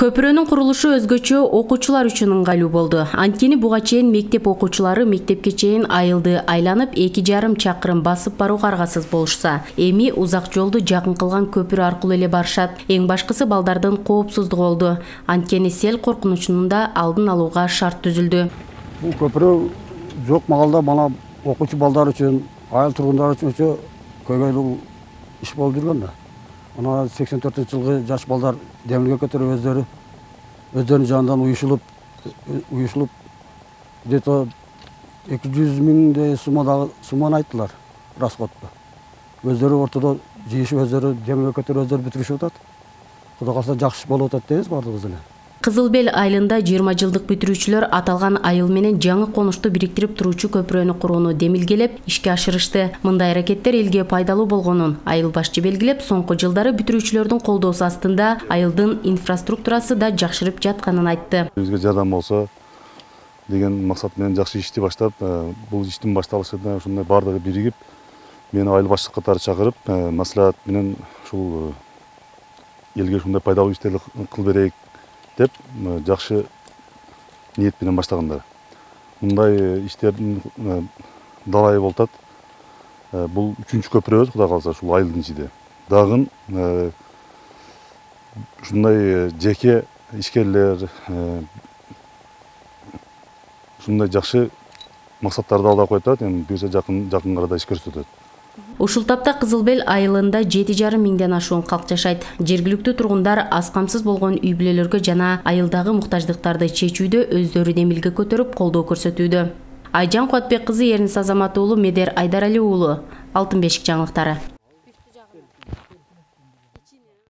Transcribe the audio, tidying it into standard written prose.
Көпүрөнүн курулушу өзгөчө окуучулар үчүн ыңгайлуу болду. Анткени буга чейин мектеп окуучулары мектепке чейин айылды айланып 2,5 чакырым басып барууга аргасыз болушса, эми узак жолду жакын кылган көпүрө аркылуу эле барышат. Эң башкысы балдардын коопсуздугу болду. Анткени сел коркунучунун да алдын алууга шарт түзүлдү. Бул көпүрө жок маалда мана окуучу балдар үчүн, айыл тургундары үчүн көйгөйлүү иш болуп жүргөн да. Ana 84-жылғы жаш балдар демилге көтөрүп өздөрүнүн жанынан уюшулуп где-то 200 миңдей сумманы айттылар расходту. Өздөрү ортодо жыйышып өздөрү демилге көтөрүп өздөрү бүтүрүшүп атат. Кудай калса жакшы болуп атат дейбиз бардыгыбыз эле. Кызыл Бел айылында 20 жылдык бүтүрүүчүлөр аталган айыл менен жаңы конушту бириктирип туруучу көпүрөнү курууну демилгелеп ишке ашырышты. Мындай аракеттер элге пайдалуу болгонун айыл башчы белгилеп, соңку жылдары бүтүрүүчүлөрдүн колдоосу астында айылдын инфраструктурасы да жакшырып жатканын айтты. Бизге жардам болсо деген максат менен жакшы ишти баштап, бул иштин башталышында ушундай бардыгы биригип, мени айыл башчы катары чакырып, маслихат менен ушул элге ушундай пайдалуу иштерди кыл берейик деп жакшы ниет менен баштагандар. Мындай иштердин далайы болуп атат. Бул 3-чү көпүрөбүз, кудай калса, ушул айылдын ичинде. Дагы ушундай жеке ишкерлер ушундай жакшы максаттарды алда коюп атат, эми буюрса жакын арада иш көрсөтөт. Ушул тапта Кызыл Бел айылында 7,5 миңден ашуун калк жашайт. Жергиликтүү тургундар аз камсыз болгон үй бүлөлөргө жана айылдагы муктаждыктарды чечүүдө өздөрү демилге көтөрүп колдоо көрсөтүүдө. Айжан Куатбек кызы, Ернис Азамат уулу, Медер Айдарали уулу, Алтын бешик жаңылыктары.